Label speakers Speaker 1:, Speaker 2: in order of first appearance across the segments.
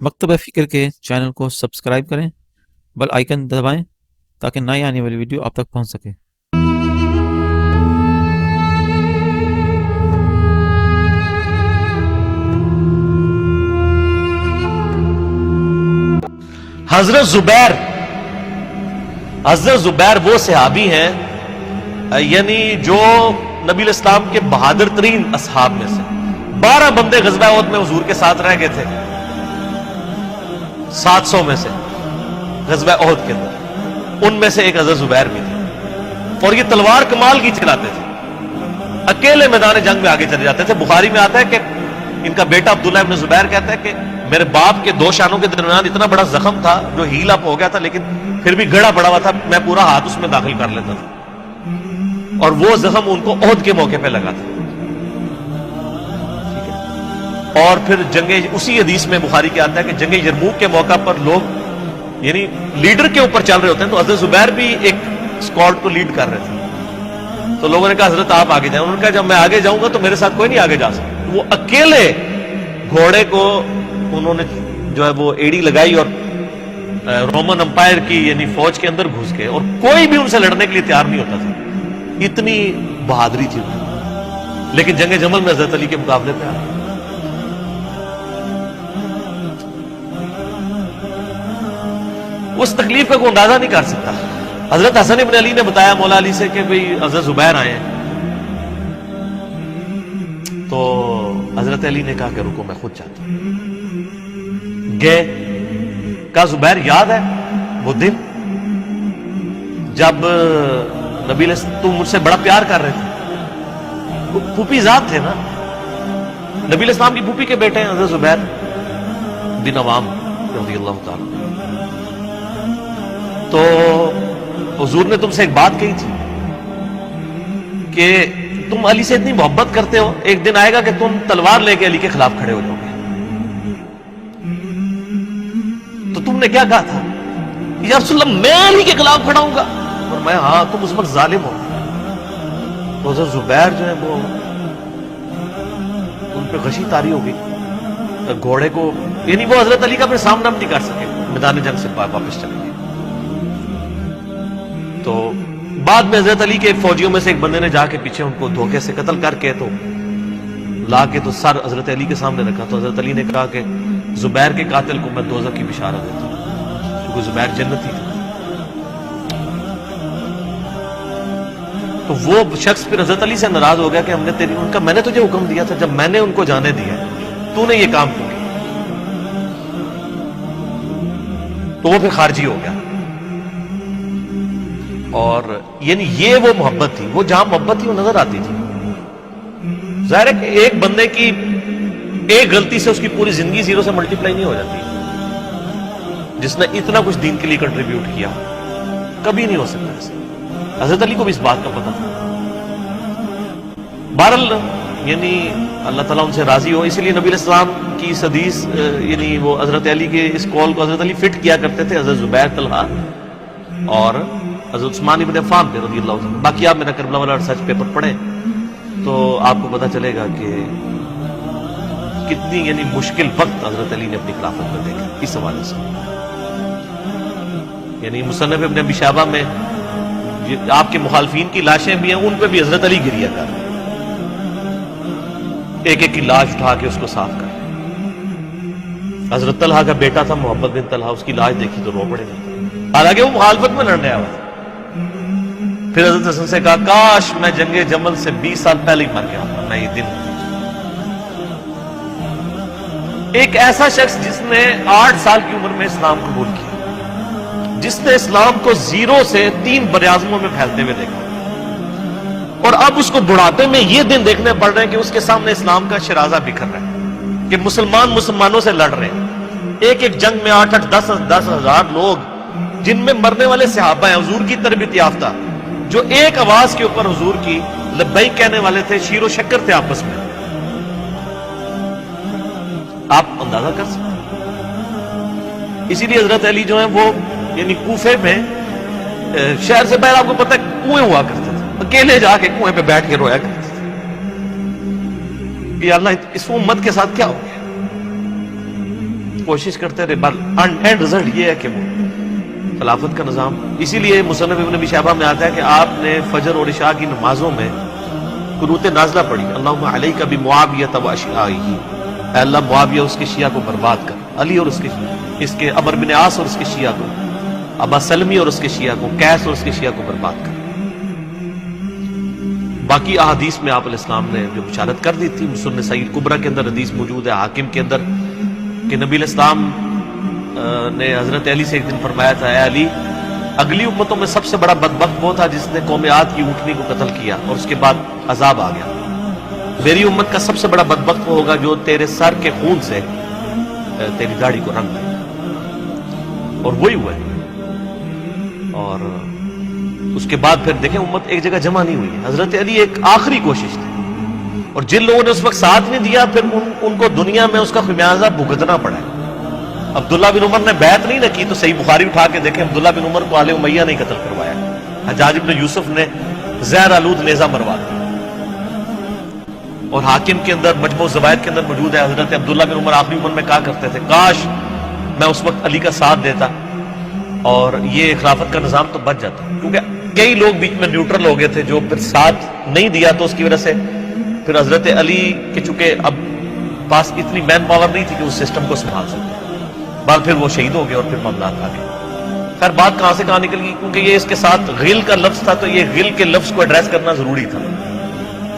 Speaker 1: مکتبہ فکر کے چینل کو سبسکرائب کریں، بیل آئیکن دبائیں تاکہ نئی آنے والی ویڈیو آپ تک پہنچ سکے۔
Speaker 2: حضرت زبیر وہ صحابی ہیں یعنی جو نبی الاسلام کے بہادر ترین اصحاب میں سے 12 بندے غزوہ احد میں حضور کے ساتھ رہ گئے تھے 700 میں سے غزوہ احد کے اندر، ان میں سے ایک حضرت زبیر بھی تھے، اور یہ تلوار کمال کی چلاتے تھے، اکیلے میدان جنگ میں آگے چلے جاتے تھے۔ بخاری میں آتا ہے کہ ان کا بیٹا عبداللہ ابن زبیر کہتا ہے کہ میرے باپ کے 2 شانوں کے درمیان اتنا بڑا زخم تھا جو ہیل اپ ہو گیا تھا، لیکن پھر بھی گڑا پڑا ہوا تھا، میں پورا ہاتھ اس میں داخل کر لیتا تھا، اور وہ زخم ان کو احد کے موقع پہ لگا تھا۔ اور پھر اسی حدیث میں بخاری کے آتا ہے کہ جنگ یرموک کے موقع پر لوگ یعنی لیڈر کے اوپر چل رہے ہوتے ہیں، تو حضرت زبیر بھی ایک اسکواڈ کو لیڈ کر رہے تھے، تو لوگوں نے کہا حضرت آپ آگے جائیں، انہوں نے کہا جب میں آگے جاؤں گا تو میرے ساتھ کوئی نہیں آگے جا سکتا۔ وہ اکیلے گھوڑے کو انہوں نے جو ہے وہ ایڑی لگائی اور رومن امپائر کی یعنی فوج کے اندر گھس گئے، اور کوئی بھی ان سے لڑنے کے لیے تیار نہیں ہوتا تھا، اتنی بہادری تھی ان کی۔ لیکن جنگ جمل میں حضرت علی کے مقابلے پہ آئے۔ اس تکلیف کا کوئی اندازہ نہیں کر سکتا۔ حضرت حسن ابن علی نے بتایا مولا علی سے کہ بھئی حضرت زبیر آئے ہیں، تو حضرت علی نے کہا کہ رکو میں خود چاہتا ہوں۔ گئے، کہا زبیر یاد ہے وہ دن جب نبی تم مجھ سے بڑا پیار کر رہے تھے؟ پھوپھی ذات تھے نا، نبی الاسلام کی پھوپھی کے بیٹے ہیں حضرت زبیر بن عوام رضی اللہ تعالی۔ تو حضور نے تم سے ایک بات کہی تھی کہ تم علی سے اتنی محبت کرتے ہو، ایک دن آئے گا کہ تم تلوار لے کے علی کے خلاف کھڑے ہو جاؤ گے۔ تو تم نے کیا کہا تھا؟ یا رسول اللہ میں علی کے خلاف کھڑا ہوں گا؟ اور میں ہاں تم اس وقت ظالم ہو۔ تو حضرت زبیر جو ہے وہ ان پہ غشی طاری ہو گئی، گھوڑے کو یعنی وہ حضرت علی کا پھر سامنا نہیں کر سکے، میدان جنگ سے واپس چلے گئے۔ تو بعد میں حضرت علی کے ایک فوجیوں میں سے ایک بندے نے جا کے پیچھے ان کو دھوکے سے قتل کر کے تو لا کے تو سر حضرت علی کے سامنے رکھا، تو حضرت علی نے کہا کہ زبیر کے قاتل کو میں دوزخ کی بشارت دیتا ہوں، کیونکہ زبیر جنتی تھا۔ تو وہ شخص پھر حضرت علی سے ناراض ہو گیا کہ میں نے تجھے حکم دیا تھا، جب میں نے ان کو جانے دیا تو نے یہ کام کیوں کیا؟ تو وہ پھر خارجی ہو گیا۔ اور یعنی یہ وہ محبت تھی، وہ جہاں محبت تھی وہ نظر آتی تھی۔ ظاہر ہے کہ ایک بندے کی ایک غلطی سے اس کی پوری زندگی زیرو سے ملٹیپلائی نہیں ہو جاتی۔ جس نے اتنا کچھ دین کے لیے کنٹریبیوٹ کیا کبھی نہیں ہو سکتا ایسا۔ حضرت علی کو بھی اس بات کا پتہ تھا۔ بہرحال یعنی اللہ تعالیٰ ان سے راضی ہو، اسی لیے نبی علیہ السلام کی اس حدیث یعنی وہ حضرت علی کے اس قول کو حضرت علی فٹ کیا کرتے تھے، حضرت زبیر، طلحہ اور حضرت عثمان ابن عفان رضی اللہ عنہ۔ باقی آپ میرا کربلا والا ریسرچ پیپر پڑھیں تو آپ کو پتہ چلے گا کہ کتنی یعنی مشکل وقت حضرت علی نے اپنی خلافت میں دیکھا اس حوالے سے۔ یعنی مصنف ابن ابی شیبہ میں آپ کے مخالفین کی لاشیں بھی ہیں، ان پہ بھی حضرت علی گریا کر رہے ہیں، ایک ایک کی لاش اٹھا کے اس کو صاف کر رہے ہیں۔ حضرت طلحہ کا بیٹا تھا محمد بن طلحہ، اس کی لاش دیکھی تو رو پڑے گا، حالانکہ وہ مخالفت میں لڑنے آیا تھا۔ پھر حضرت حسن سے کہا کاش میں جنگ جمل سے 20 سال پہلے ہی مر گیا، میں یہ دن۔ ایک ایسا شخص جس نے 8 سال کی عمر میں اسلام قبول کیا، جس نے اسلام کو زیرو سے 3 براعظموں میں پھیلتے ہوئے دیکھا، اور اب اس کو بڑھاپے میں یہ دن دیکھنے پڑ رہے ہیں کہ اس کے سامنے اسلام کا شرازہ بکھر رہا ہے، کہ مسلمانوں سے لڑ رہے ہیں۔ ایک ایک جنگ میں 8-8 10 ہزار لوگ، جن میں مرنے والے صحابہ ہیں حضور کی تربیت یافتہ، جو ایک آواز کے اوپر حضور کی لبیک کہنے والے تھے، شیر و شکر تھے آپس میں۔ آپ اندازہ کر سکتے ہیں۔ اسی لیے حضرت علی جو ہیں وہ یعنی کوفے میں شہر سے باہر آپ کو پتہ ہے کنویں ہوا کرتے تھے، اکیلے جا کے کنویں پہ بیٹھ کے رویا کرتے تھے کہ اللہ اس امت کے ساتھ کیا ہو گیا۔ کوشش کرتے رہے، اینڈ رزلٹ یہ ہے کہ وہ خلافت کا نظام. اسی لیے مصنف ابن ابی شیبہ میں آتا ہے کہ آپ نے فجر اور عشاء کی نمازوں میں قنوت نازلہ پڑھی، اللہم علیک بمعاویہ و اشیاعہ، اے اللہ معاویہ اس کے شیعہ کو برباد کر، علی اور اس کے عمر بن عاص اور اس کے شیعہ کو، ابا سلمی اور اس کے شیعہ کو، قیس اور اس کے شیعہ کو برباد کر. باقی احادیث میں آپ علیہ السلام نے جو بشارت کر دی تھی، سنن سعید کبریٰ کے اندر حدیث موجود ہے، حاکم کے اندر، کہ نبی علیہ السلام نے حضرت علی سے ایک دن فرمایا تھا، اے علی، اگلی امتوں میں سب سے بڑا بدبخت وہ تھا جس نے قوم عاد کی اونٹنی کو قتل کیا اور اس کے بعد عذاب آ گیا. میری امت کا سب سے بڑا بدبخت وہ ہوگا جو تیرے سر کے خون سے تیری داڑھی کو رنگ دے. اور وہی ہوا ہے. اور اس کے بعد پھر دیکھیں امت ایک جگہ جمع نہیں ہوئی ہے. حضرت علی ایک آخری کوشش تھی، اور جن لوگوں نے اس وقت ساتھ نہیں دیا پھر ان کو دنیا میں اس کا خمیازہ بھگتنا پڑا ہے. عبداللہ بن عمر نے بیعت نہیں نہ کی تو صحیح بخاری اٹھا کے دیکھیں، عبداللہ بن عمر کو آل امیہ نے قتل کروایا، حجاج بن یوسف نے زہر آلود نیزہ مروا دیا. اور حاکم کے اندر مجموع الزوائد کے اندر موجود ہے، حضرت عبداللہ بن عمر آخری عمر میں کہا کرتے تھے، کاش میں اس وقت علی کا ساتھ دیتا اور یہ خلافت کا نظام تو بچ جاتا. کیونکہ کئی لوگ بیچ میں نیوٹرل ہو گئے تھے جو پھر ساتھ نہیں دیا، تو اس کی وجہ سے پھر حضرت علی کے چونکہ اب پاس اتنی مین پاور نہیں تھی کہ اس سسٹم کو سنبھال سکتے، بعد پھر وہ شہید ہو گئے اور پھر معاملات آ گئے. خیر بات کہاں سے کہاں نکل گئی، کیونکہ یہ اس کے ساتھ غل کا لفظ تھا تو یہ غل کے لفظ کو ایڈریس کرنا ضروری تھا.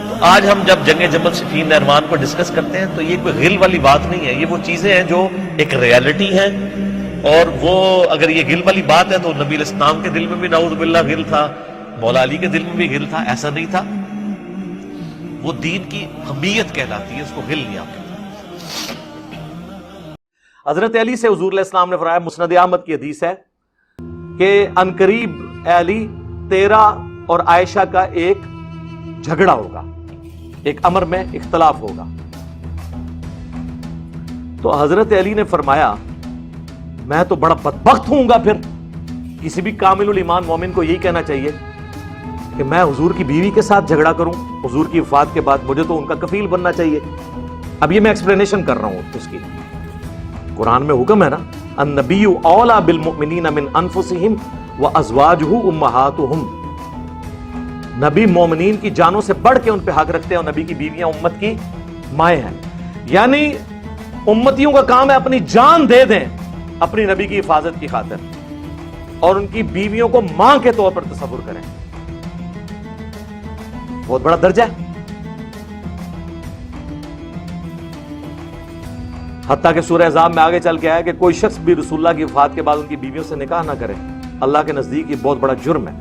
Speaker 2: تو آج ہم جب جنگ جمل صفین نہروان کو ڈسکس کرتے ہیں تو یہ کوئی غل والی بات نہیں ہے، یہ وہ چیزیں ہیں جو ایک ریالٹی ہیں. اور وہ اگر یہ غل والی بات ہے تو نبی علیہ السلام کے دل میں بھی نعوذ باللہ غل تھا، مولا علی کے دل میں بھی غل تھا، ایسا نہیں تھا. وہ دین کی حمیت کہلاتی ہے، اس کو غل نہیں آپ کہتے. حضرت علی سے حضور علیہ السلام نے فرمایا، مسند احمد کی حدیث ہے کہ عنقریب اے علی تیرا اور عائشہ کا ایک جھگڑا ہوگا، ایک امر میں اختلاف ہوگا. تو حضرت علی نے فرمایا میں تو بڑا بدبخت ہوں گا. پھر کسی بھی کامل الایمان مومن کو یہی کہنا چاہیے کہ میں حضور کی بیوی کے ساتھ جھگڑا کروں حضور کی وفات کے بعد، مجھے تو ان کا کفیل بننا چاہیے. اب یہ میں ایکسپلینیشن کر رہا ہوں اس کی. قرآن میں حکم ہے نا، النبی اولی بالمؤمنین من انفسہم وازواجہ امہاتہم، نبی مومنین کی جانوں سے بڑھ کے ان پہ حق رکھتے ہیں، اور نبی کی بیویاں امت کی مائیں ہیں. یعنی امتیوں کا کام ہے اپنی جان دے دیں اپنی نبی کی حفاظت کی خاطر، اور ان کی بیویوں کو ماں کے طور پر تصور کریں. بہت بڑا درجہ ہے. حتیٰ کہ سورہ احزاب میں آگے چل کے آیا کہ کوئی شخص بھی رسول اللہ کی وفات کے بعد ان کی بیویوں سے نکاح نہ کرے، اللہ کے نزدیک یہ بہت بڑا جرم ہے.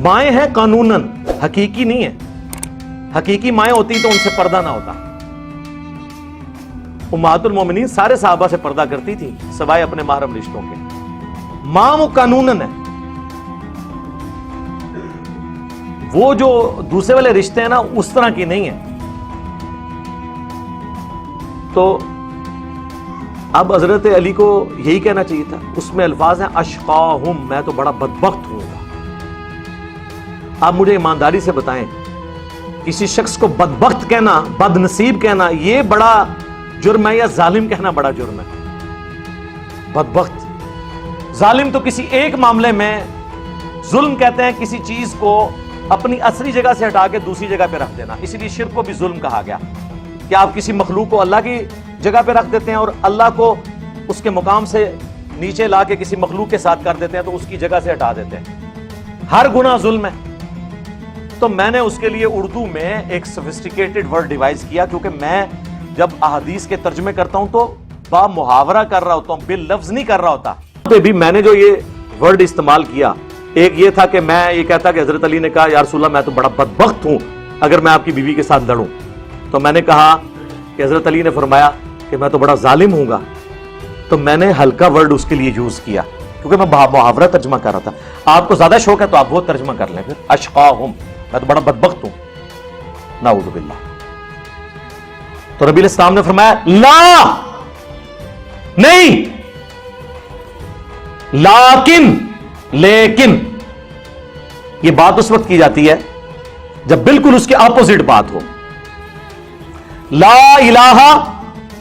Speaker 2: مائیں ہیں قانوناً، حقیقی نہیں ہے. حقیقی مائیں ہوتی تو ان سے پردہ نہ ہوتا. امہات المومنین سارے صحابہ سے پردہ کرتی تھی سوائے اپنے محرم رشتوں کے. ماں وہ قانوناً ہے. وہ جو دوسرے والے رشتے ہیں نا اس طرح کی نہیں ہیں. تو اب حضرت علی کو یہی کہنا چاہیے تھا. اس میں الفاظ ہیں اشقاہم، میں تو بڑا بدبخت ہوں گا. آپ مجھے ایمانداری سے بتائیں، کسی شخص کو بدبخت کہنا، بد نصیب کہنا یہ بڑا جرم ہے یا ظالم کہنا بڑا جرم ہے؟ بدبخت ظالم تو کسی ایک معاملے میں ظلم کہتے ہیں، کسی چیز کو اپنی اصلی جگہ سے ہٹا کے دوسری جگہ پہ رکھ دینا. اسی لیے شرک کو بھی ظلم کہا گیا کہ آپ کسی مخلوق کو اللہ کی جگہ پہ رکھ دیتے ہیں اور اللہ کو اس کے مقام سے نیچے لا کے کسی مخلوق کے ساتھ کر دیتے ہیں تو اس کی جگہ سے ہٹا دیتے ہیں. ہر گناہ ظلم ہے. تو میں نے اس کے لیے اردو میں ایک سوفسٹیکیٹڈ ورڈ ڈیوائز کیا، کیونکہ میں جب احادیث کے ترجمے کرتا ہوں تو با محاورہ کر رہا ہوتا ہوں، باللفظ نہیں کر رہا ہوتا. پہ بھی میں نے جو یہ ورڈ استعمال کیا، ایک یہ تھا کہ میں یہ کہتا کہ حضرت علی نے کہا یا رسول اللہ میں تو بڑا بدبخت ہوں اگر میں آپ کی بیوی کے ساتھ لڑوں. تو میں نے کہا کہ حضرت علی نے فرمایا کہ میں تو بڑا ظالم ہوں گا. تو میں نے ہلکا ورڈ اس کے لیے یوز کیا کیونکہ میں محاورہ ترجمہ کر رہا تھا. آپ کو زیادہ شوق ہے تو آپ وہ ترجمہ کر لیں. پھر اشقاہم، میں تو بڑا بدبخت ہوں، نعوذ باللہ. تو نبی علیہ السلام نے فرمایا لا، نہیں، لیکن یہ بات اس وقت کی جاتی ہے جب بالکل اس کے اپوزٹ بات ہو. لا الہ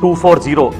Speaker 3: 240,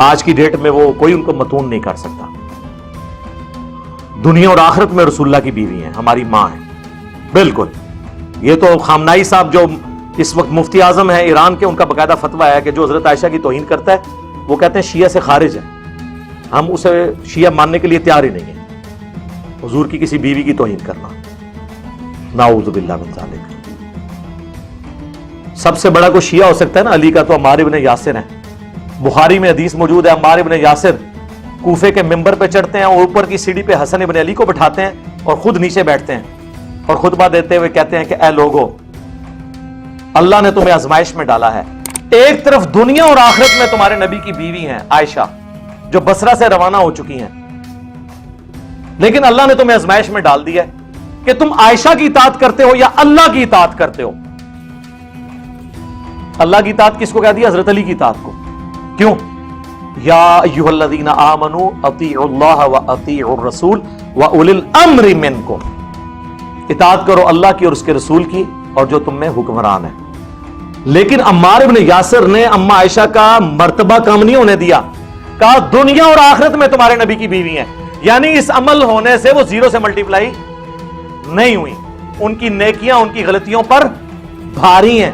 Speaker 3: آج کی ڈیٹ میں وہ کوئی ان کو متون نہیں کر سکتا. دنیا اور آخرت میں رسول اللہ کی بیوی ہیں, ہماری ماں ہیں. بالکل. یہ تو خامنائی صاحب جو اس وقت مفتی اعظم ہیں ایران کے, ان کا باقاعدہ فتویٰ ہے کہ جو حضرت عائشہ کی توہین کرتا ہے وہ کہتے ہیں شیعہ سے خارج ہے. ہم اسے شیعہ ماننے کے لیے تیار ہی نہیں ہیں. حضور کی کسی بیوی کی توہین کرنا, نعوذ باللہ من ذالک. سب سے بڑا کوئی شیعہ ہو سکتا ہے نا علی کا تو عمار ابن یاسر ہیں. بخاری میں حدیث موجود ہے, عمار ابن یاسر کوفے کے ممبر پہ چڑھتے ہیں اور اوپر کی سیڑھی پہ حسن ابن علی کو بٹھاتے ہیں اور خود نیچے بیٹھتے ہیں اور خطبہ دیتے ہوئے کہتے ہیں کہ اے لوگو, اللہ نے تمہیں آزمائش میں ڈالا ہے. ایک طرف دنیا اور آخرت میں تمہارے نبی کی بیوی ہیں عائشہ جو بصرہ سے روانہ ہو چکی ہیں, لیکن اللہ نے تمہیں آزمائش میں ڈال دیا ہے کہ تم عائشہ کی اطاعت کرتے ہو یا اللہ کی اطاعت کرتے ہو. اللہ کی اطاعت کس کو کہہ دیا؟ حضرت علی کی اطاعت کو. کیوں؟ یا ایھا الذین آمنوا اطیعوا اللہ واطیعوا الرسول واولی الامر منکم. اطاعت کرو اللہ کی اور اس کے رسول کی اور جو تم میں حکمران ہے. لیکن عمار ابن یاسر نے اما عائشہ کا مرتبہ کم نہیں ہونے دیا, کہا دنیا اور آخرت میں تمہارے نبی کی بیوی ہیں. یعنی اس عمل ہونے سے وہ زیرو سے ملٹیپلائی نہیں ہوئی, ان کی نیکیاں ان کی غلطیوں پر بھاری ہیں.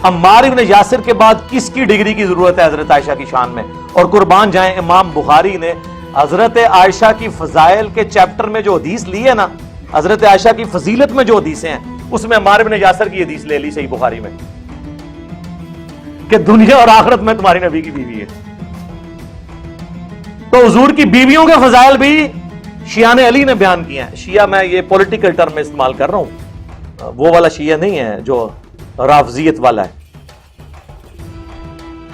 Speaker 3: عمار ابن یاسر کے بعد کس کی ڈگری کی ضرورت ہے حضرت عائشہ کی شان میں؟ اور قربان جائیں امام بخاری نے حضرت عائشہ کی فضائل کے چیپٹر میں جو حدیث لی ہے نا, حضرت عائشہ کی فضیلت میں جو حدیثیں ہیں اس میں عمار ابن یاسر کی حدیث لے لی صحیح بخاری میں کہ دنیا اور آخرت میں تمہاری نبی کی بیوی ہے. تو حضور کی بیویوں کے فضائل بھی شیعہ علی نے بیان کیے ہیں. شیعہ میں یہ پولیٹیکل ٹرم میں استعمال کر رہا ہوں, وہ والا شیعہ نہیں ہے جو رافضیت والا ہے,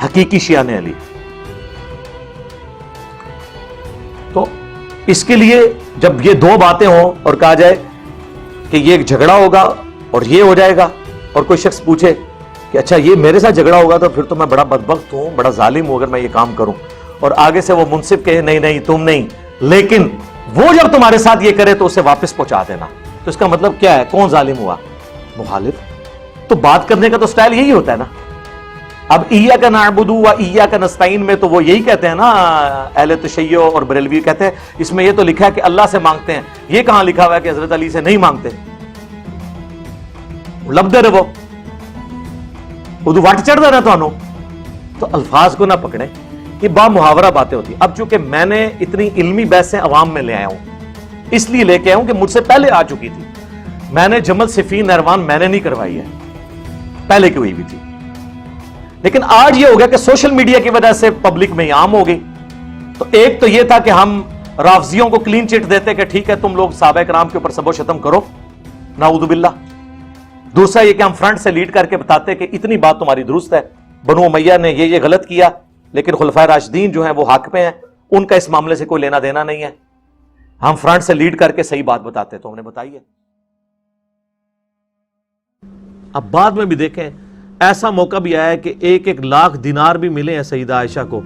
Speaker 3: حقیقی شیعہ علی. تو اس کے لیے جب یہ دو باتیں ہوں اور کہا جائے کہ یہ ایک جھگڑا ہوگا اور یہ ہو جائے گا, اور کوئی شخص پوچھے کہ اچھا یہ میرے ساتھ جھگڑا ہوگا تو پھر تو میں بڑا بدبخت ہوں, بڑا ظالم ہوں اگر میں یہ کام کروں, اور آگے سے وہ منصف کہے نہیں نہیں تم نہیں, لیکن وہ جب تمہارے ساتھ یہ کرے تو اسے واپس پہنچا دینا, تو اس کا مطلب کیا ہے؟ کون ظالم ہوا؟ مخالف. تو بات کرنے کا تو سٹائل یہی ہوتا ہے نا. اب ایاک نعبد و ایاک نستعین میں تو وہ یہی کہتے ہیں نا, اہل تشیع اور بریلوی کہتے ہیں اس میں یہ تو لکھا ہے کہ اللہ سے مانگتے ہیں, یہ کہاں لکھا ہوا ہے کہ حضرت علی سے نہیں مانگتے؟ لبدے رہو اردو وٹ چڑھ دینا تو تو الفاظ کو نہ پکڑیں, یہ با محاورہ باتیں ہوتی ہیں. اب چونکہ میں نے اتنی علمی بحثیں عوام میں لے آیا ہوں, اس لیے لے کے آیا ہوں کہ مجھ سے پہلے آ چکی تھی. میں نے جمل صفین نہروان میں نے نہیں کروائی ہے, پہلے کی ہوئی بھی تھی. لیکن آج یہ ہو گیا کہ سوشل میڈیا کی وجہ سے پبلک میں عام ہو گئی. تو ایک تو یہ تھا کہ ہم رافضیوں کو کلین چٹ دیتے کہ ٹھیک ہے تم لوگ صحابہ کرام کے اوپر سب و شتم کرو, نعوذ باللہ. دوسرا یہ کہ ہم فرنٹ سے لیڈ کر کے بتاتے کہ اتنی بات تمہاری درست ہے, بنو امیہ نے یہ غلط کیا, لیکن خلفائے راشدین جو ہیں وہ حق پہ ہیں, ان کا اس معاملے سے کوئی لینا دینا نہیں ہے. ہم فرنٹ سے لیڈ کر کے صحیح بات بتاتے, تو ہم نے بتائی ہے. اب بعد میں بھی دیکھیں ایسا موقع بھی آیا ہے کہ 1-1 لاکھ دینار بھی ملے ہیں سیدہ عائشہ کو,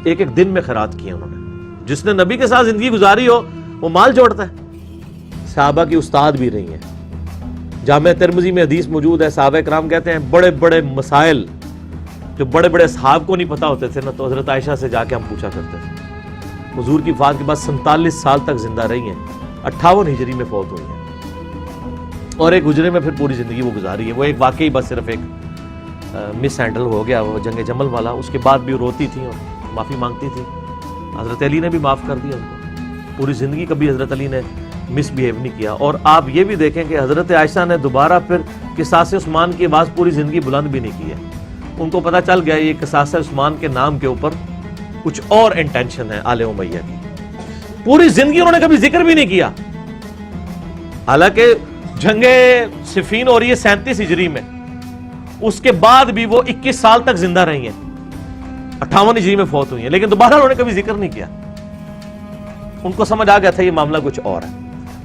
Speaker 3: ایک دن میں خیرات کیے انہوں نے. جس نے نبی کے ساتھ زندگی گزاری ہو وہ مال جوڑتا ہے. صحابہ کی استاد بھی رہی ہیں. جامع ترمذی میں حدیث موجود ہے, صحابہ کرام کہتے ہیں بڑے بڑے مسائل جو بڑے بڑے اصحاب کو نہیں پتا ہوتے تھے نا, تو حضرت عائشہ سے جا کے ہم پوچھا کرتے تھے. حضور کی وفات کے بعد 47 سال تک زندہ رہی ہیں, 58 ہجری میں فوت ہوئی ہیں, اور ایک حجرے میں پھر پوری زندگی وہ گزاری ہے. وہ ایک واقعی بس صرف ایک مس ہینڈل ہو گیا وہ جنگ جمل والا, اس کے بعد بھی روتی تھی اور معافی مانگتی تھی. حضرت علی نے بھی معاف کر دیا ان کو, پوری زندگی کبھی حضرت علی نے مس بیہیو نہیں کیا. اور آپ یہ بھی دیکھیں کہ حضرت عائشہ نے دوبارہ پھر قصاص عثمان کی آواز پوری زندگی بلند بھی نہیں کی ہے. ان کو پتہ چل گیا یہ قصاص عثمان کے نام کے اوپر کچھ اور انٹینشن ہے آل امیہ کی. پوری زندگی انہوں نے کبھی ذکر بھی نہیں کیا, حالانکہ جنگ صفین ہو رہی ہے 37 ہجری میں, اس کے بعد بھی وہ 21 سال تک زندہ رہی ہیں, 58 ہجری میں فوت ہوئی ہیں, لیکن دوبارہ انہوں نے کبھی ذکر نہیں کیا. ان کو سمجھ آ گیا تھا یہ معاملہ کچھ اور ہے.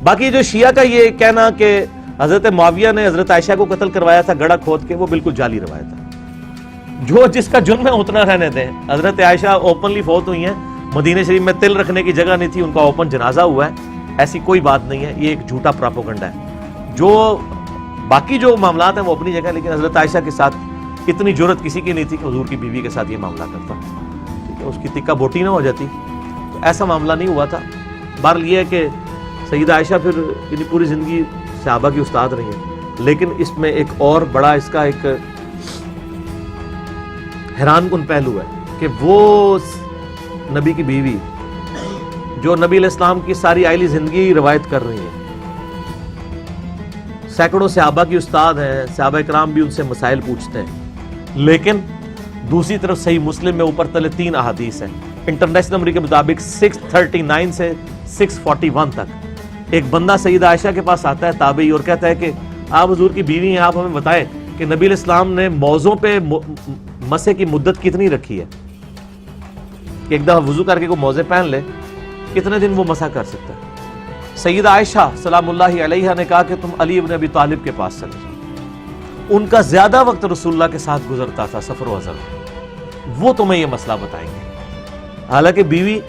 Speaker 3: باقی جو شیعہ کا یہ کہنا کہ حضرت معاویہ نے حضرت عائشہ کو قتل کروایا تھا گڑھا کھود کے, وہ بالکل جعلی روایت ہے. جو جس کا جرم ہے اتنا رہنے دیں. حضرت عائشہ اوپنلی فوت ہوئی ہیں, مدینہ شریف میں تل رکھنے کی جگہ نہیں تھی, ان کا اوپن جنازہ ہوا ہے, ایسی کوئی بات نہیں ہے. یہ ایک جھوٹا پراپوگنڈا ہے. جو باقی جو معاملات ہیں وہ اپنی جگہ, لیکن حضرت عائشہ کے ساتھ اتنی جرت کسی کی نہیں تھی کہ حضور کی بیوی کے ساتھ یہ معاملہ کرتا. ٹھیک ہے, اس کی تکہ بوٹی نہ ہو جاتی. تو ایسا معاملہ نہیں ہوا تھا. بہرحال یہ ہے کہ سیدہ عائشہ پھر یعنی پوری زندگی صحابہ کی استاد رہی ہیں. لیکن اس میں ایک اور بڑا اس کا ایک حیران کن پہلو ہے کہ وہ نبی کی بیوی جو نبی علیہ السلام کی ساری آئلی زندگی روایت کر رہی ہیں, سینکڑوں صحابہ کی استاد ہیں, صحابہ اکرام بھی ان سے مسائل پوچھتے ہیں, لیکن دوسری طرف صحیح مسلم میں اوپر تلے 3 احادیث ہیں. انٹرنیشنل نمبر کے مطابق 639 سے 641 تک ایک بندہ سیدہ عائشہ کے پاس آتا ہے تابعی اور کہتا ہے کہ آپ حضور کی بیوی ہیں, آپ ہمیں بتائیں کہ نبی علیہ السلام نے موزوں پہ مسح کی مدت کتنی رکھی ہے, کہ ایک دفعہ وضو کر کے کوئی موزے پہن لے کتنے دن وہ مسح کر سکتا ہے. سیدہ عائشہ سلام اللہ علیہا نے کہا کہ تم علی ابن ابی طالب کے پاس چلے جاؤ, ان کا زیادہ وقت رسول اللہ کے ساتھ گزرتا تھا سفر و حضر, وہ تمہیں یہ مسئلہ بتائیں گے. حالانکہ بیوی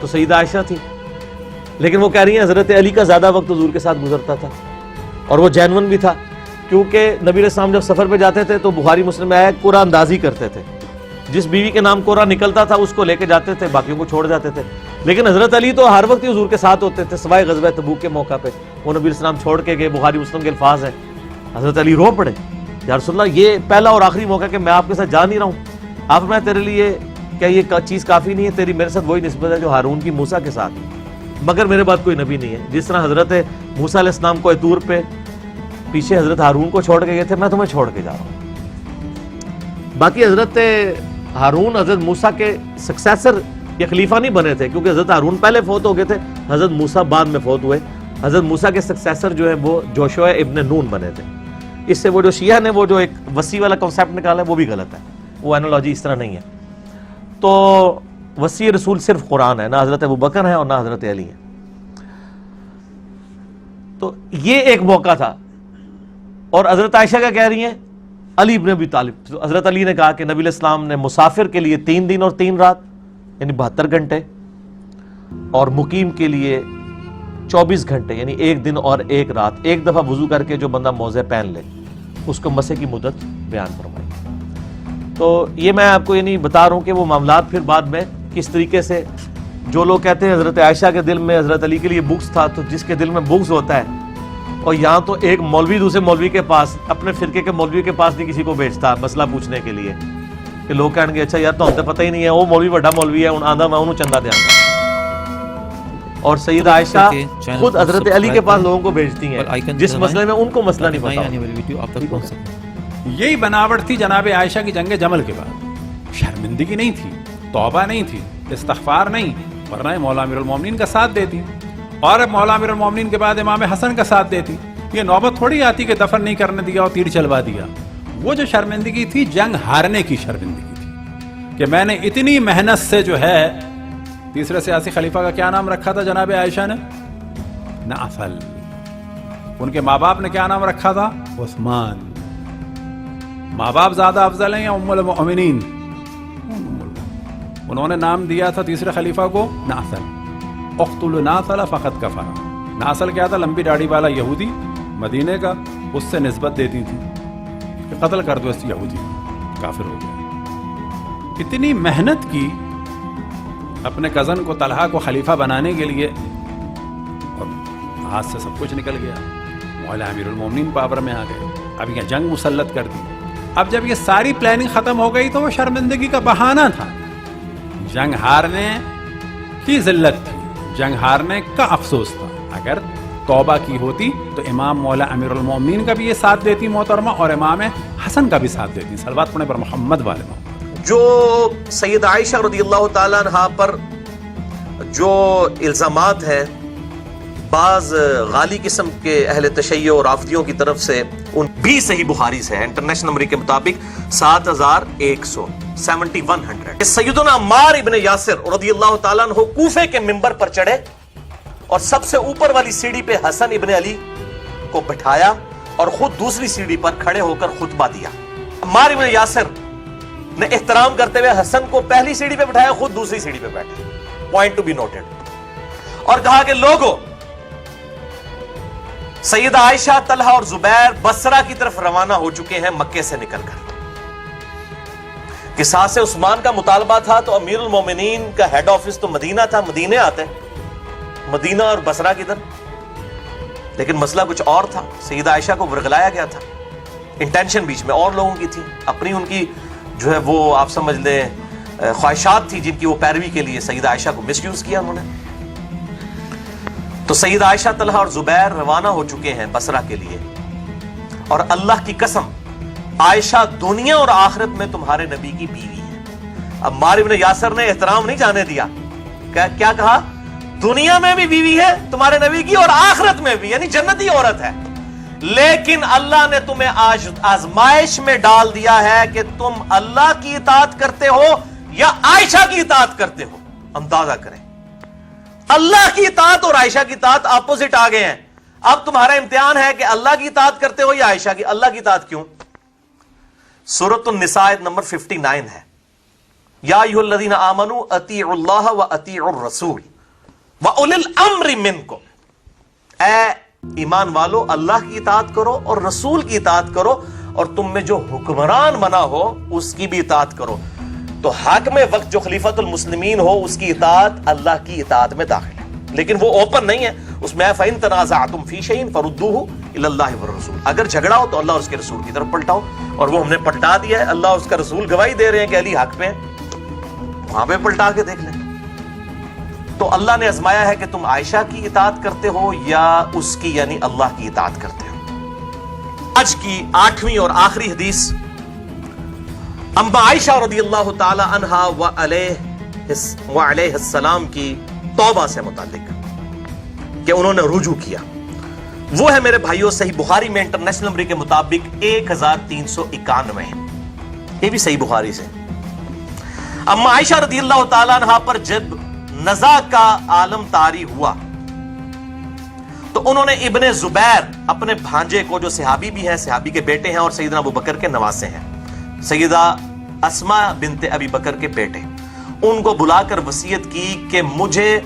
Speaker 3: تو سیدہ عائشہ تھی, لیکن وہ کہہ رہی ہیں حضرت علی کا زیادہ وقت حضور کے ساتھ گزرتا تھا, اور وہ جینون بھی تھا, کیونکہ نبی علیہ السلام جب سفر پہ جاتے تھے تو بخاری مسلم میں آیا قرآن اندازی کرتے تھے. جس بیوی کے نام قرآن نکلتا تھا اس کو لے کے جاتے تھے, باقیوں کو چھوڑ جاتے تھے. لیکن حضرت علی تو ہر وقت ہی حضور کے ساتھ ہوتے تھے, سوائے غزوہ تبوک کے موقع پہ وہ نبی علیہ السلام چھوڑ کے گئے. بخاری مسلم کے الفاظ ہیں, حضرت علی رو پڑے, یا رسول اللہ یہ پہلا اور آخری موقع کہ میں آپ کے ساتھ جا نہیں رہا ہوں. آپ میں تیرے لیے کیا یہ چیز کافی نہیں ہے, تیری میرے ساتھ وہی نسبت ہے جو ہارون کی موسیٰ کے ساتھ, مگر میرے بعد کوئی نبی نہیں ہے. جس طرح حضرت موسیٰ علیہ السلام کو طور پہ پیچھے حضرت ہارون کو چھوڑ کے گئے تھے, میں تمہیں چھوڑ کے جا رہا ہوں. باقی حضرت ہارون حضرت موسیٰ کے سکسیسر یا خلیفہ نہیں بنے تھے, کیونکہ حضرت ہارون پہلے فوت ہو گئے تھے, حضرت موسیٰ بعد میں فوت ہوئے. حضرت موسیٰ کے سکسیسر جو ہے وہ جوشع ابن نون بنے تھے. اس سے وہ جو شیعہ نے وہ جو ایک وسیع والا کنسیپٹ نکالا ہے وہ بھی غلط ہے, وہ اینالوجی اس طرح نہیں ہے. تو وسیع رسول صرف قرآن ہے, نہ حضرت ابوبکر ہے اور نہ حضرت علی ہے. تو یہ ایک موقع تھا. اور حضرت عائشہ کیا کہہ رہی ہیں, علی ابن ابی طالب. تو حضرت علی نے کہا کہ نبی علیہ السلام نے مسافر کے لیے 3 دن اور 3 رات یعنی 72 گھنٹے, اور مقیم کے لیے 24 گھنٹے یعنی 1 دن اور 1 رات, ایک دفعہ وضو کر کے جو بندہ موزے پہن لے اس کو مسح کی مدت بیان فرمائی. تو یہ میں آپ کو یعنی بتا رہا ہوں کہ وہ معاملات پھر بعد میں کس طریقے سے, جو لوگ کہتے ہیں حضرت عائشہ کے دل میں حضرت علی کے لیے بغض تھا, تو جس کے دل میں بغض ہوتا ہے, اور یہاں تو ایک مولوی دوسرے مولوی کے پاس, اپنے فرقے کے مولوی کے پاس نہیں کسی کو بھیجتا مسئلہ پوچھنے کے لیے, کہ لوگ کہیں گے اچھا یار تو ہم تو پتہ ہی نہیں ہے, وہ مولوی بڑا مولوی ہے, ان آندھا میں انہوں چندہ دیا. اور سیدہ عائشہ خود حضرت علی کے پاس لوگوں کو بھیجتی ہیں جس مسئلے میں ان کو مسئلہ نہیں پتا.
Speaker 1: آنے والی ویڈیو آپ تک پہنچ سکے.
Speaker 4: یہی بناوٹ تھی جناب عائشہ کی جنگ جمل کے بعد. شرمندگی نہیں تھی, توبہ نہیں تھی, استغفار نہیں, ورنہ مولا امیر المومنین کا ساتھ دیتی, اور مولا امیر المومنین کے بعد امام حسن کا ساتھ دیتی. یہ نوبت تھوڑی آتی کہ دفن نہیں کرنے دیا اور تیر چلوا دیا. وہ جو شرمندگی تھی جنگ ہارنے کی شرمندگی تھی, کہ میں نے اتنی محنت سے جو ہے, تیسرے سیاسی خلیفہ کا کیا نام رکھا تھا جناب عائشہ نے, نافل. ان کے ماں باپ نے کیا نام رکھا تھا, عثمان. ماں باپ زیادہ افضل ہیں یا ام المؤمنین؟ انہوں نے نام دیا تھا تیسرے خلیفہ کو ناصل. اقتل ناصل فقط کفر. ناصل کیا تھا, لمبی داڑھی والا یہودی مدینے کا, اس سے نسبت دیتی تھی کہ قتل کر دو اس یہودی, کافر ہو گیا. اتنی محنت کی اپنے کزن کو طلحہ کو خلیفہ بنانے کے لیے, اور ہاتھ سے سب کچھ نکل گیا. مولا امیر المومنین پاور میں آ گئے, اب یہ جنگ مسلط کر دی. اب جب یہ ساری پلاننگ ختم ہو گئی تو وہ شرمندگی کا بہانہ تھا. جنگ ہارنے کی ذلت تھی, جنگ ہارنے کا افسوس تھا. اگر توبہ کی ہوتی تو امام مولا امیر المومنین کا بھی یہ ساتھ دیتی محترمہ, اور امام حسن کا بھی ساتھ دیتی. صلوات پڑھنے پر محمد والے محمد.
Speaker 3: جو سید عائشہ رضی اللہ تعالیٰ عنہ پر جو الزامات ہیں بعض غالی قسم کے اہل تشیع اور رافضیوں کی طرف سے, ان بھی صحیح بخاری سے ہے. انٹرنیشنل نمبر کے مطابق 7100. سیدنا عمار ابن یاسر رضی اللہ تعالیٰ عنہ کوفے کے منبر پر چڑھے اور سب سے اوپر والی سیڑھی پہ حسن ابن علی کو بٹھایا اور خود دوسری سیڑھی پر کھڑے ہو کر خطبہ دیا. عمار ابن یاسر نے احترام کرتے ہوئے حسن کو پہلی سیڑھی پہ بٹھایا, خود دوسری سیڑھی پہ بیٹھے. Point to be noted. اور کہا کہ لوگوں, سیدہ عائشہ, طلحہ اور زبیر بصرہ کی طرف روانہ ہو چکے ہیں مکے سے نکل کر.
Speaker 2: قصاص عثمان کا مطالبہ تھا تو امیر المومنین کا ہیڈ آفس تو مدینہ تھا، مدینے آتے مدینہ اور بصرہ کی طرف، لیکن مسئلہ کچھ اور تھا. سیدہ عائشہ کو ورغلایا گیا تھا، انٹینشن بیچ میں اور لوگوں کی تھی، اپنی ان کی جو ہے وہ آپ سمجھ لیں خواہشات تھی جن کی وہ پیروی کے لیے سیدہ عائشہ کو مس یوز کیا انہوں نے. تو سیدہ عائشہ، طلحہ اور زبیر روانہ ہو چکے ہیں بصرہ کے لیے، اور اللہ کی قسم عائشہ دنیا اور آخرت میں تمہارے نبی کی بیوی ہے. اب عمار بن یاسر نے احترام نہیں جانے دیا، کیا کہا؟ دنیا میں بھی بیوی ہے تمہارے نبی کی اور آخرت میں بھی، یعنی جنتی عورت ہے. لیکن اللہ نے تمہیں آج آزمائش میں ڈال دیا ہے کہ تم اللہ کی اطاعت کرتے ہو یا عائشہ کی اطاعت کرتے ہو. اندازہ کریں، اللہ کی اطاعت اور عائشہ کی اطاعت اپوزٹ آ گئے ہیں. اب تمہارا امتحان ہے کہ اللہ کی اطاعت کرتے ہو یا عائشہ کی. اللہ کی اطاعت کیوں؟ سورۃ النساء آیت نمبر 59 ہے، یا ایھا الذین آمنوا اطیعوا اللہ واطیعوا الرسول واولی الامر منکم. اے ایمان والو، اللہ کی اطاعت کرو اور رسول کی اطاعت کرو، اور تم میں جو حکمران بنا ہو اس کی بھی اطاعت کرو. تو حاکم وقت جو خلیفۃ المسلمین ہو اس کی اطاعت اللہ کی اطاعت میں داخل ہے، لیکن وہ اوپن نہیں ہے. اس میں فَإِن تَنَازَعْتُمْ فِي شَيْءٍ فَرُدُّوهُ إِلَى اللَّهِ وَالرَّسُولِ. اگر جھگڑا ہو تو اللہ اور اس کے رسول کی طرف پلٹاؤ، اور وہ ہم نے پلٹا دیا ہے. اللہ اور اس کا رسول گواہی دے رہے ہیں کہ علی حق پہ ہیں، وہاں پہ پلٹا کے دیکھ لیں. تو اللہ نے آزمایا ہے کہ تم عائشہ کی اطاعت کرتے ہو یا اس کی یعنی اللہ کی اطاعت کرتے ہو. آج کی 8ویں اور آخری حدیث اما عائشہ رضی اللہ تعالی عنہا وعلیہ السلام کی توبہ سے متعلق کہ انہوں نے رجوع کیا. وہ ہے میرے بھائیوں صحیح بخاری میں انٹرنیشنل نمبر کے مطابق 1391 ہے. یہ بھی صحیح بخاری سے. اما عائشہ رضی اللہ تعالی عنہا پر جب نزا کا عالم طاری ہوا تو انہوں نے ابن زبیر اپنے بھانجے کو، جو صحابی بھی ہیں، صحابی کے بیٹے ہیں اور سیدنا ابو بکر کے نواسے ہیں، سیدہ اسماء بنت ابی بکر کے بیٹے، ان کو بلا کر وصیت کی کہ مجھے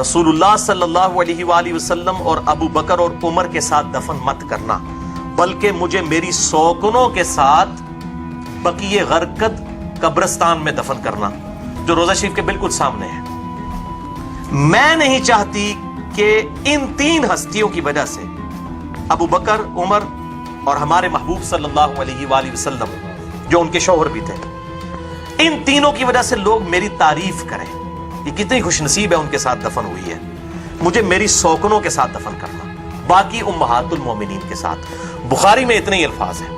Speaker 2: رسول اللہ صلی اللہ علیہ وآلہ وسلم اور ابو بکر اور عمر کے ساتھ دفن مت کرنا، بلکہ مجھے میری سوکنوں کے ساتھ بقیع غرقد قبرستان میں دفن کرنا، جو روضہ شریف کے بالکل سامنے ہے. میں نہیں چاہتی کہ ان 3 ہستیوں کی وجہ سے، ابو بکر، عمر اور ہمارے محبوب صلی اللہ علیہ وآلہ وسلم جو ان کے شوہر بھی تھے، ان تینوں کی وجہ سے لوگ میری تعریف کریں. یہ کتنی خوش نصیب ہے، ان کے ساتھ دفن ہوئی ہے. مجھے میری سوکنوں کے ساتھ دفن کرنا، باقی امہات المومنین کے ساتھ. بخاری میں اتنے ہی الفاظ ہیں،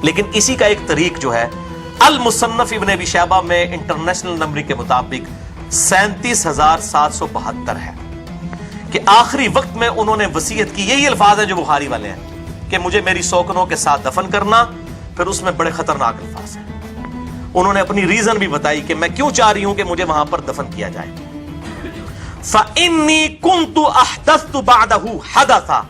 Speaker 2: لیکن اسی کا ایک طریق جو ہے المصنف ابن ابی شیبہ میں انٹرنیشنل نمبر کے مطابق 37,772 ہے کہ آخری وقت میں انہوں نے وصیت کی. یہی الفاظ ہیں جو بخاری والے ہیں کہ مجھے میری سوکنوں کے ساتھ دفن کرنا. پھر اس میں بڑے خطرناک الفاظ ہیں. انہوں نے اپنی ریزن بھی بتائی کہ میں کیوں چاہ رہی ہوں کہ مجھے وہاں پر دفن کیا جائے. فَإِنِّي كُنْتُ أَحْدَثْتُ بَعْدَهُ حَدَثًا،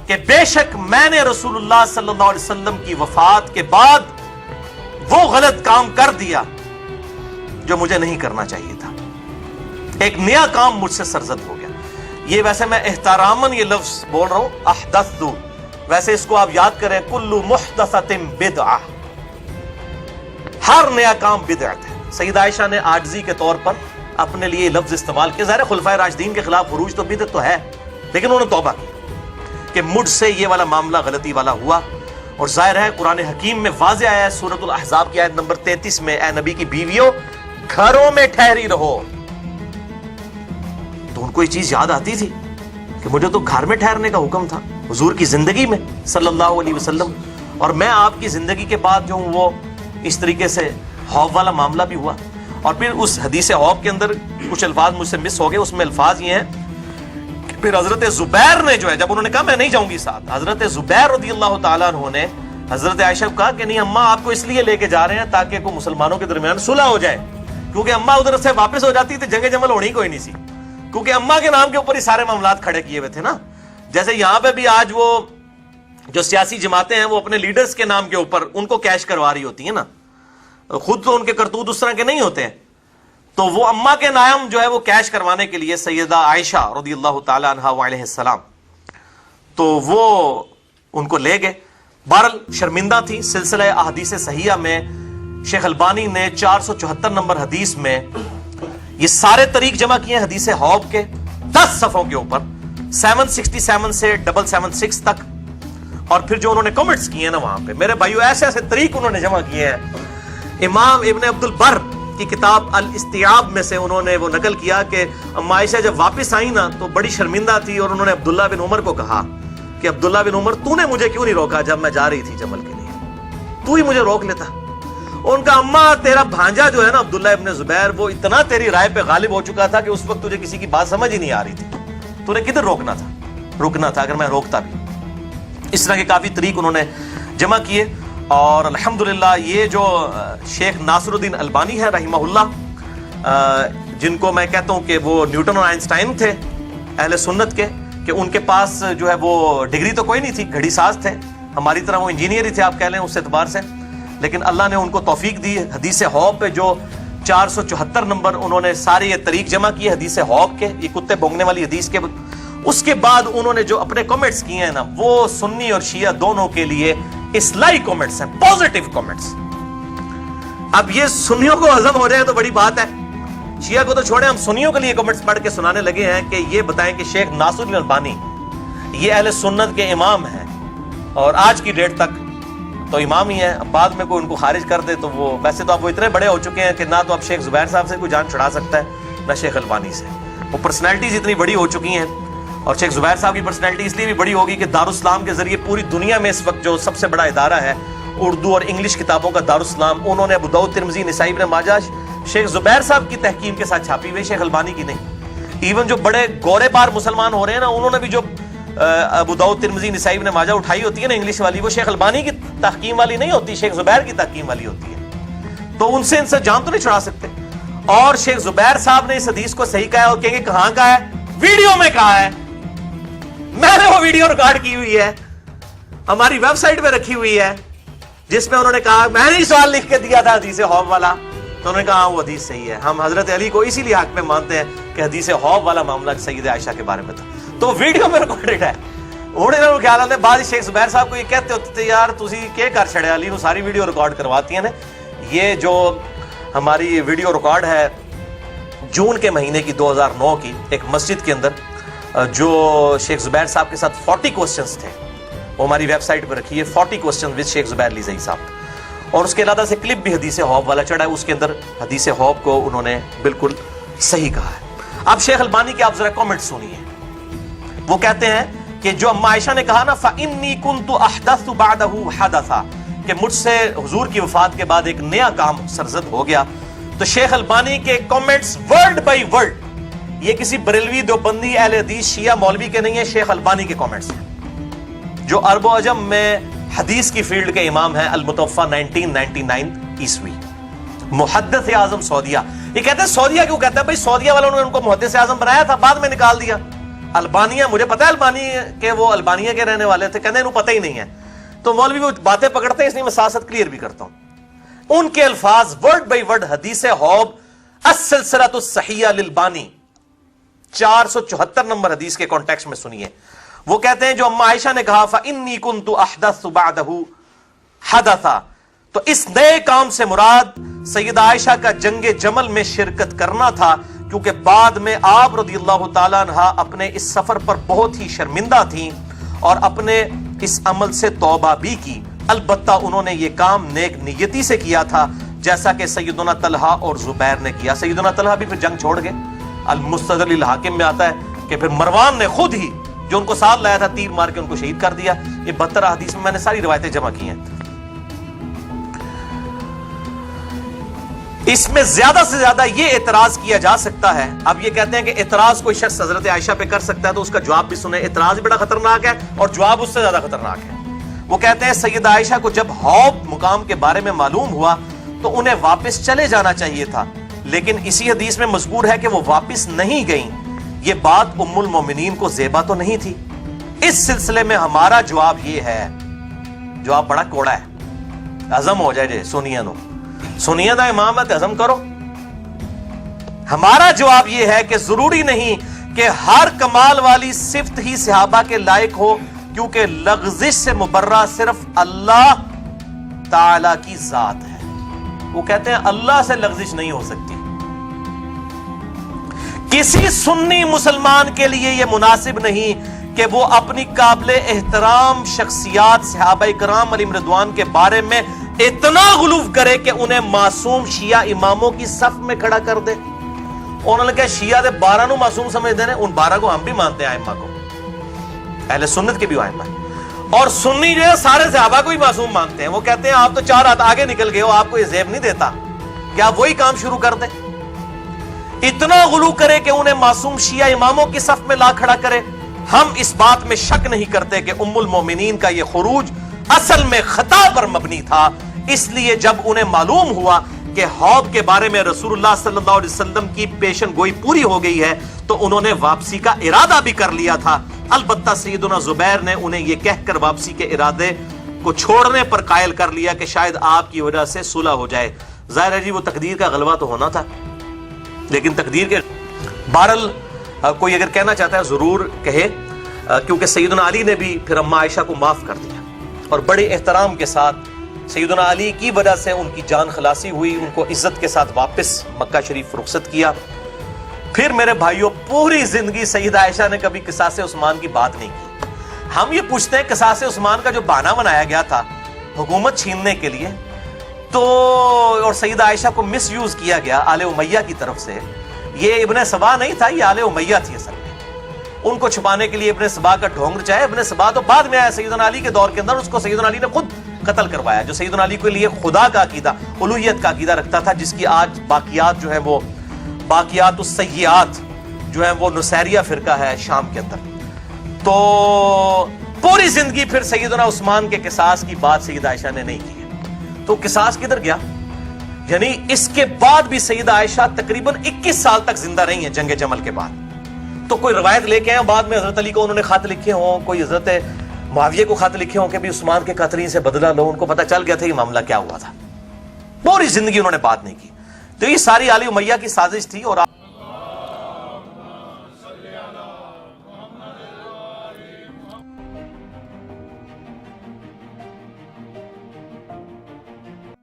Speaker 2: کہ بے شک میں نے رسول اللہ صلی اللہ علیہ وسلم کی وفات کے بعد وہ غلط کام کر دیا جو مجھے نہیں کرنا چاہیے تھا. ایک نیا کام مجھ سے سرزد ہو گیا. یہ ویسے میں احتراماً یہ لفظ بول رہا ہوں، احدث، ویسے اس کو آپ یاد کریں، کل محدثۃ بدعہ، ہر نیا کام بدعت ہے. سیدہ عائشہ نے عاجزی کے طور پر اپنے لیے یہ لفظ استعمال کیا. ظاہر خلفائے راشدین کے خلاف خروج تو بدعت تو ہے، لیکن انہوں نے توبہ کی کہ مجھ سے یہ والا معاملہ غلطی والا ہوا. اور ظاہر ہے قرآن حکیم میں واضح آیا ہے سورۃ الاحزاب کی آیت نمبر 33 میں، اے نبی کی بیویوں گھروں میں ٹھہری رہو. تو ان کو یہ چیز یاد آتی تھی کہ مجھے تو گھر میں ٹھہرنے کا حکم تھا حضور کی زندگی میں صلی اللہ علیہ وسلم، اور میں آپ کی زندگی کے بعد جو ہوں وہ اس طریقے سے حوض والا معاملہ بھی ہوا. اور پھر اس حدیث حوض کے اندر کچھ الفاظ مجھ سے مس ہو گئے. اس میں الفاظ یہ ہیں کہ پھر حضرت زبیر نے جو ہے، جب انہوں نے کہا میں نہیں جاؤں گی ساتھ، حضرت زبیر رضی اللہ تعالیٰ عنہ نے حضرت عائشہ کو کہا کہ نہیں اماں، آپ کو اس لیے لے کے جا رہے ہیں تاکہ کوئی مسلمانوں کے درمیان صلح ہو جائے، کیونکہ اماں ادھر سے واپس ہو جاتی تو جنگ جمل ہونی کوئی نہیں سی، کیونکہ اماں کے نام کے اوپر ہی سارے معاملات کھڑے کیے ہوئے تھے نا. جیسے یہاں پہ بھی آج وہ جو سیاسی جماعتیں ہیں وہ اپنے لیڈرز کے نام کے اوپر ان کو کیش کروا رہی ہوتی ہیں نا، خود تو ان کے کرتوت اس طرح کے نہیں ہوتے ہیں. تو وہ اماں کے نام جو ہے وہ کیش کروانے کے لیے سیدہ عائشہ رضی اللہ تعالی عنہا وعلیہ السلام، تو وہ ان کو لے گئے. بہرحال شرمندہ تھی. سلسلہ احادیث صحیحہ میں
Speaker 3: شیخ البانی نے 474 نمبر حدیث میں یہ سارے طریق جمع کیے ہیں حدیث حوض کے 10 صفحوں کے اوپر 767 سے 776 تک. اور پھر جو انہوں نے کمنٹس کیے ہیں نا وہاں پہ میرے بھائیو ایسے ایسے طریق انہوں نے جمع کیے ہیں. امام ابن عبد البر کی کتاب الاستیاب میں سے انہوں نے وہ نقل کیا کہ اما عائشہ جب واپس آئی نا تو بڑی شرمندہ تھی اور انہوں نے عبداللہ بن عمر کو کہا کہ عبداللہ بن عمر تو نے مجھے کیوں نہیں روکا جب میں جا رہی تھی جمل کے لیے, تو ہی مجھے روک لیتا. ان کا اماں تیرا بھانجا جو ہے نا عبداللہ ابن زبیر وہ اتنا تیری رائے پہ غالب ہو چکا تھا کہ اس وقت تجھے کسی کی بات سمجھ ہی نہیں آ رہی تھی, تو نے کدھر روکنا تھا اگر میں روکتا بھی. اس طرح کے کافی طریق انہوں نے جمع کیے. اور الحمدللہ یہ جو شیخ ناصر الدین البانی ہے رحمہ اللہ, جن کو میں کہتا ہوں کہ وہ نیوٹن اور آئنسٹائن تھے اہل سنت کے, کہ ان کے پاس جو ہے وہ ڈگری تو کوئی نہیں تھی, گھڑی ساز تھے, ہماری طرح وہ انجینئر ہی تھے آپ کہہ لیں اس اعتبار سے, لیکن اللہ نے ان کو توفیق دی. حدیث حوض پہ جو 474 نمبر انہوں نے سارے یہ طریق جمع کیے حدیث حوض کے, یہ کتے بھونگنے والی حدیث کے. اس کے بعد انہوں نے جو اپنے کمنٹس کیے ہیں نا وہ سنی اور شیعہ دونوں کے لیے اصلاحی کمنٹس ہیں, پازیٹیو کمنٹس. اب یہ سنیوں کو ہضم ہو جائے تو بڑی بات ہے, شیعہ کو تو چھوڑیں, ہم سنیوں کے لیے کمنٹس پڑھ کے سنانے لگے ہیں کہ یہ بتائیں کہ شیخ ناصر الدین البانی یہ اہل سنت کے امام ہیں اور آج کی ڈیٹ تک تو امام ہی ہیں. اب بعد میں کوئی ان کو خارج کر دے تو وہ ویسے تو اب وہ اتنے بڑے ہو چکے ہیں کہ نہ تو اب شیخ زبیر صاحب سے کوئی جان چھڑا سکتا ہے نہ شیخ البانی سے. وہ پرسنالٹیز اتنی بڑی ہو چکی ہیں, اور شیخ زبیر صاحب کی پرسنالٹی اس لیے بھی بڑی ہوگی کہ دارالاسلام کے ذریعے پوری دنیا میں اس وقت جو سب سے بڑا ادارہ ہے اردو اور انگلش کتابوں کا دارالاسلام, انہوں نے ابو داؤد, ترمذی, نسائی, ابن ماجہ شیخ زبیر صاحب کی تحکیم کے ساتھ چھاپی ہوئی, شیخ البانی کی نہیں. ایون جو بڑے گورے بار مسلمان ہو رہے ہیں نا انہوں نے بھی جو ابو داؤد, ترمذی, نسائی, ابن ماجہ اٹھائی ہوتی ہے نا انگلش والی, وہ شیخ البانی کی تحکیم والی نہیں ہوتی, شیخ زبیر کی تحکیم والی ہوتی ہے. تو ان سے جان تو نہیں چھڑا سکتے. اور شیخ زبیر صاحب نے اس حدیث کو صحیح کہا ہے, اور کہیں گے کہاں کہا ہے, ویڈیو میں کہا ہے. میں نے وہ ویڈیو ریکارڈ کی ہوئی ہے, ہماری ویب سائٹ پہ رکھی ہوئی ہے, جس میں انہوں نے کہا میں نے سوال لکھ کے دیا تھا حدیث حوض والا, تو انہوں نے کہا وہ حدیث صحیح ہے. ہم حضرت علی کو اسی لیے حق میں مانتے ہیں کہ حدیث حوض والا معاملہ سید عائشہ کے بارے میں تھا, تو ویڈیو میں ریکارڈڈ ہے. انہوں نے خیال آتے بعد شیخ زبیر صاحب کو یہ کہتے ہوتے تھے یار تسی کیا کر چھڑے علی نو ساری ویڈیو ریکارڈ کرواتی ہیں. یہ جو ہماری ویڈیو ریکارڈ ہے جون کے مہینے کی 2009 کی, ایک مسجد کے اندر جو شیخ زبیر صاحب کے ساتھ 40 کوسچنز تھے, وہ ہماری ویب سائٹ پہ رکھی ہے, 40 کوسچنز وذ شیخ زبیر علی زئی صاحب. اور اس کے علاوہ سے کلپ بھی حدیث حوض والا چڑھا ہے, اس کے اندر حدیث حوض کو انہوں نے بالکل صحیح کہا ہے. اب شیخ البانی کے آپ ذرا کامنٹ سنیے. وہ کہتے ہیں کہ جو اما عائشہ نے کہا نا فَإِنِّي كُنْتُ أَحْدَثُ بَعْدَهُ حَدَثًا, کہ مجھ سے حضور کی وفات کے بعد ایک نیا کام سرزد ہو گیا. تو شیخ البانی کے کامنٹس ورڈ بائی ورڈ, یہ کسی بریلوی, دیوبندی, اہل حدیث, شیعہ, مولوی کے نہیں ہیں, شیخ البانی کے کامنٹس ہیں, جو عرب و عجم میں حدیث کی فیلڈ کے امام ہیں, المتوفہ 1999 عیسوی, محدث اعظم سعودیہ. یہ کہتے ہیں سعودیہ کیوں کہتے ہیں بھائی, سعودیہ والوں نے ان کو محدث اعظم بنایا تھا, بعد میں نکال دیا. البانیہ, مجھے پتا ہے البانی کہ وہ البانیہ کے رہنے والے تھے, کہتے ہیں انہوں پتہ ہی نہیں ہے, تو مولوی وہ باتیں پکڑتے ہیں, اس لیے میں ساتھ ساتھ کلیئر بھی کرتا ہوں. ان کے الفاظ ورڈ بائی ورڈ حدیث حوض السلسلۃ الصحیحہ للبانی 474 نمبر حدیث کے کانٹیکسٹ میں سنیے. وہ کہتے ہیں جو اما عائشہ نے کہا فَإِنِّي كُنْتُ أَحْدَثُ بَعْدَهُ حَدَثًا, تو اس نئے کام سے مراد سیدہ عائشہ کا جنگ جمل میں شرکت کرنا تھا, کیونکہ بعد میں آپ رضی اللہ تعالیٰ عنہ اپنے اس سفر پر بہت ہی شرمندہ تھیں اور اپنے اس عمل سے توبہ بھی کی. البتہ انہوں نے یہ کام نیک نیتی سے کیا تھا, جیسا کہ سیدنا طلحہ اور زبیر نے کیا. سیدنا طلحہ بھی پھر جنگ چھوڑ گئے. المستدرک الحاکم میں آتا ہے کہ پھر مروان نے خود ہی جو ان کو ساتھ لایا تھا تیر مار کے ان کو شہید کر دیا. یہ 72 حدیث میں نے ساری روایتیں جمع کی ہیں. اس میں زیادہ سے زیادہ یہ اعتراض کیا جا سکتا ہے. اب یہ کہتے ہیں کہ اعتراض کوئی شخص حضرت عائشہ پہ کر سکتا ہے, تو اس کا جواب بھی سنیں. اعتراض بڑا خطرناک ہے اور جواب اس سے زیادہ خطرناک ہے. وہ کہتے ہیں سیدہ عائشہ کو جب حوض مقام کے بارے میں معلوم ہوا تو انہیں واپس چلے جانا چاہیے تھا, لیکن اسی حدیث میں مذکور ہے کہ وہ واپس نہیں گئیں. یہ بات ام المومنین کو زیبا تو نہیں تھی. اس سلسلے میں ہمارا جواب یہ ہے, جواب بڑا کوڑا ہے, ہضم ہو جائے جے سنیا نو, سنیا دا امام ہے ہضم کرو. ہمارا جواب یہ ہے کہ ضروری نہیں کہ ہر کمال والی صفت ہی صحابہ کے لائق ہو, کیونکہ لغزش سے مبرہ صرف اللہ تعالی کی ذات ہے.
Speaker 2: وہ کہتے ہیں اللہ سے لغزش نہیں ہو سکتی. کسی سنی مسلمان کے لیے یہ مناسب نہیں کہ وہ اپنی قابل احترام شخصیات صحابہ کرام علیہم رضوان کے بارے میں اتنا غلو کرے کہ انہیں معصوم شیعہ اماموں کی صف میں کھڑا کر دے. انہوں نے کہا شیعہ دے 12 نو معصوم سمجھتے ہیں, ان 12 کو ہم بھی مانتے ہیں ائمہ کو, اہل سنت کے بھی ائمہ, اور سنی جو ہے سارے صحابہ کو ہی معصوم مانتے ہیں. وہ کہتے ہیں آپ تو 4 ہاتھ آگے نکل گئے ہو, آپ کو یہ زیب نہیں دیتا کہ آپ وہی کام شروع کر دیں. اتنا غلو کرے کہ انہیں معصوم شیعہ اماموں کی صف میں لا کھڑا کرے. ہم اس بات میں شک نہیں کرتے کہ ام المومنین کا یہ خروج اصل میں خطا پر مبنی تھا. اس لیے جب انہیں معلوم ہوا کہ حوض کے بارے میں رسول اللہ صلی اللہ علیہ وسلم کی پیشن گوئی پوری ہو گئی ہے تو انہوں نے واپسی کا ارادہ بھی کر لیا تھا. البتہ سیدنا زبیر نے انہیں یہ کہہ کر واپسی کے ارادے کو چھوڑنے پر قائل کر لیا کہ شاید آپ کی وجہ سے صلح ہو جائے. ظاہر ہے جی وہ تقدیر کا غلبہ تو ہونا تھا, لیکن تقدیر کے بہرحال کوئی اگر کہنا چاہتا ہے ضرور کہے, کیونکہ سیدنا علی نے بھی پھر اما عائشہ کو معاف کر دیا اور بڑے احترام کے ساتھ سیدنا علی کی وجہ سے ان کی جان خلاصی ہوئی, ان کو عزت کے ساتھ واپس مکہ شریف رخصت کیا. پھر میرے بھائیوں پوری زندگی سیدہ عائشہ نے کبھی قصاص عثمان کی بات نہیں کی. ہم یہ پوچھتے ہیں قصاص عثمان کا جو بہانہ بنایا گیا تھا حکومت چھیننے کے لیے تو, اور سیدہ عائشہ کو مس یوز کیا گیا آل امیہ کی طرف سے, یہ ابن سبا نہیں تھا, یہ آل امیہ تھی اصل میں. ان کو چھپانے کے لیے ابن سبا کا ڈھونگ رچایا. ابن سبا تو بعد میں آیا سیدنا علی کے دور کے اندر, اس کو سیدنا علی نے خود قتل کروایا, جو سیدنا علی کے لیے خدا کا عقیدہ, الوہیت کا عقیدہ رکھتا تھا, جس کی آج باقیات جو ہیں وہ باقیات السیئات جو ہیں وہ نصیریہ فرقہ ہے شام کے اندر. تو پوری زندگی پھر سیدنا عثمان کے قصاص کی بات سیدہ عائشہ نے نہیں کی. تو قصاص کدھر گیا؟ یعنی اس کے بعد بھی سیدہ عائشہ تقریباً 21 سال تک زندہ رہی ہیں جنگ جمل کے بعد. تو کوئی روایت لے کے آئے بعد میں حضرت علی کو انہوں نے خط لکھے ہوں, کوئی حضرت معاویہ کو خط لکھے ہوں کہ بھی عثمان کے قاتلین سے بدلہ لو, ان کو پتہ چل گیا تھا یہ معاملہ کیا ہوا تھا. پوری زندگی انہوں نے بات نہیں کی. تو یہ ساری آل امیہ کی سازش تھی. اور